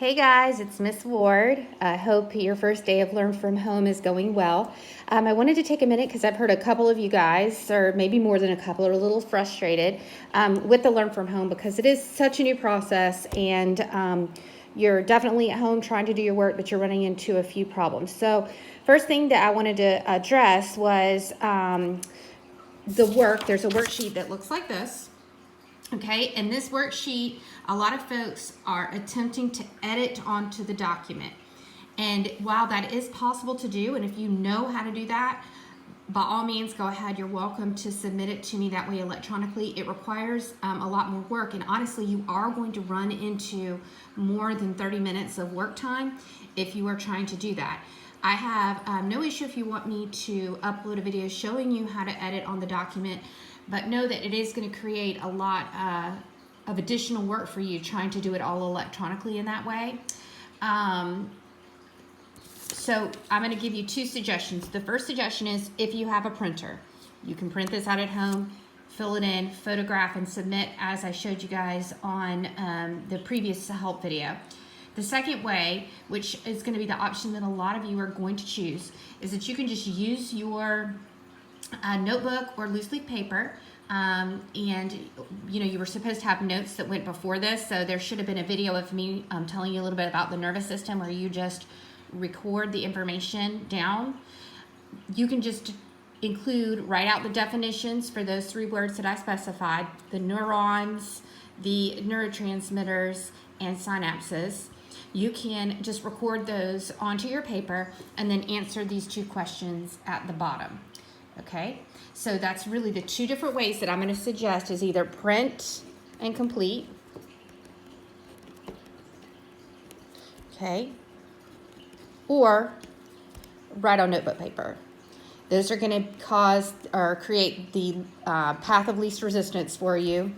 Hey guys, it's Miss Ward. I hope your first day of Learn From Home is going well. I wanted to take a minute because I've heard a couple of you guys, or maybe more than a couple, are a little frustrated with the Learn From Home because it is such a new process and you're definitely at home trying to do your work, but you're running into a few problems. So first thing that I wanted to address was the work. There's a worksheet that looks like this. Okay, in this worksheet, a lot of folks are attempting to edit onto the document. And while that is possible to do, and if you know how to do that, by all means, go ahead. You're welcome to submit it to me that way electronically. It requires a lot more work, and honestly, you are going to run into more than 30 minutes of work time if you are trying to do that. I have no issue if you want me to upload a video showing you how to edit on the document, but know that it is going to create a lot of additional work for you trying to do it all electronically in that way. So I'm going to give you two suggestions. The first suggestion is if you have a printer, you can print this out at home, fill it in, photograph, and submit as I showed you guys on the previous help video. The second way, which is going to be the option that a lot of you are going to choose, is that you can just use your notebook or loose leaf paper, and you know, you were supposed to have notes that went before this, so there should have been a video of me telling you a little bit about the nervous system, where you just record the information down. You can just write out the definitions for those 3 words that I specified: the neurons, the neurotransmitters, and synapses. You can just record those onto your paper and then answer these 2 questions at the bottom. Okay, so that's really the 2 different ways that I'm going to suggest, is either print and complete, okay, or write on notebook paper. Those are going to cause or create the path of least resistance for you,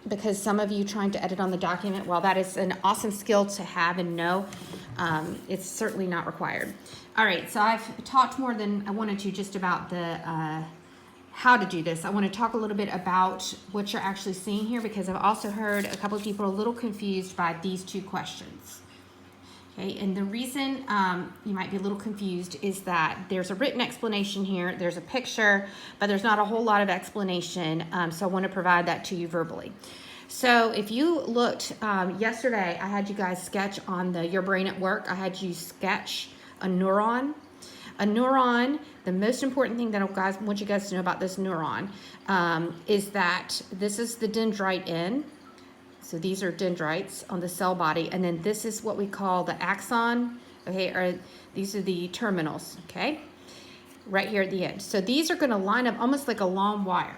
because some of you trying to edit on the document, while that is an awesome skill to have and know, it's certainly not required. All right, so I've talked more than I wanted to just about the how to do this. I want to talk a little bit about what you're actually seeing here, because I've also heard a couple of people a little confused by these 2 questions. Okay, and the reason you might be a little confused is that there's a written explanation here, there's a picture, but there's not a whole lot of explanation, so I want to provide that to you verbally. So if you looked yesterday, I had you guys sketch on the Your Brain at Work. I had you sketch a neuron. A neuron, the most important thing that I want you guys to know about this neuron is that this is the dendrite end. So these are dendrites on the cell body, and then this is what we call the axon, okay, or these are the terminals, okay, right here at the end. So these are going to line up almost like a long wire.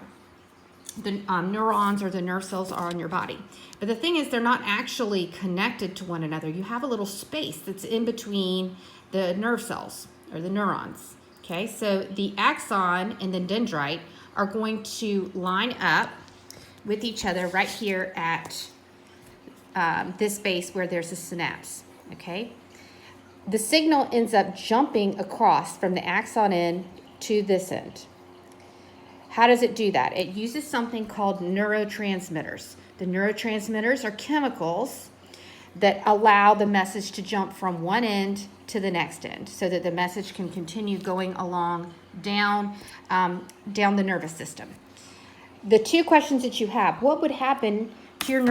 The neurons or the nerve cells are on your body. But the thing is, they're not actually connected to one another. You have a little space that's in between the nerve cells or the neurons, okay? So the axon and the dendrite are going to line up with each other right here at this base where there's a synapse, okay? The signal ends up jumping across from the axon end to this end. How does it do that? It uses something called neurotransmitters. The neurotransmitters are chemicals that allow the message to jump from one end to the next end, so that the message can continue going along down the nervous system. The 2 questions that you have: what would happen to your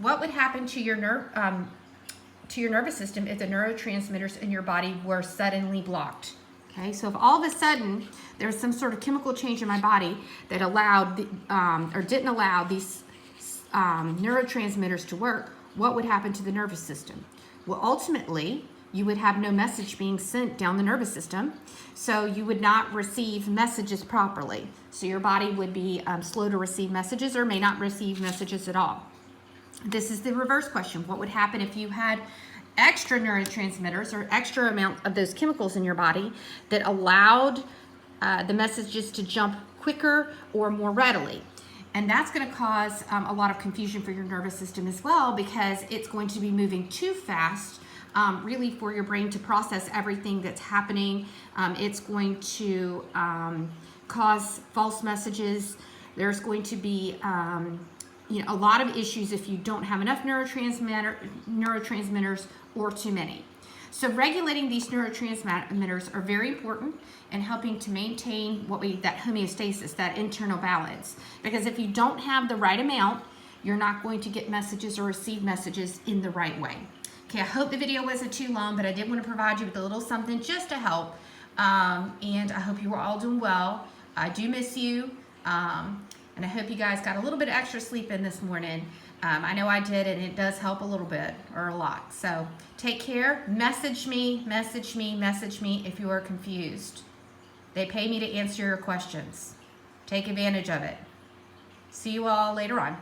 what would happen to your nervous system if the neurotransmitters in your body were suddenly blocked? Okay, so if all of a sudden there was some sort of chemical change in my body that allowed or didn't allow these neurotransmitters to work, what would happen to the nervous system? Well, ultimately, you would have no message being sent down the nervous system, so you would not receive messages properly. So your body would be slow to receive messages, or may not receive messages at all. This is the reverse question. What would happen if you had extra neurotransmitters or extra amount of those chemicals in your body that allowed the messages to jump quicker or more readily? And that's going to cause a lot of confusion for your nervous system as well, because it's going to be moving too fast really for your brain to process everything that's happening. It's going to cause false messages. There's going to be a lot of issues if you don't have enough neurotransmitters or too many. So regulating these neurotransmitters are very important in helping to maintain that homeostasis, that internal balance. Because if you don't have the right amount, you're not going to get messages or receive messages in the right way. Okay, I hope the video wasn't too long, but I did want to provide you with a little something just to help. And I hope you were all doing well. I do miss you. And I hope you guys got a little bit of extra sleep in this morning. I know I did, and it does help a little bit or a lot. So take care. Message me if you are confused. They pay me to answer your questions. Take advantage of it. See you all later on.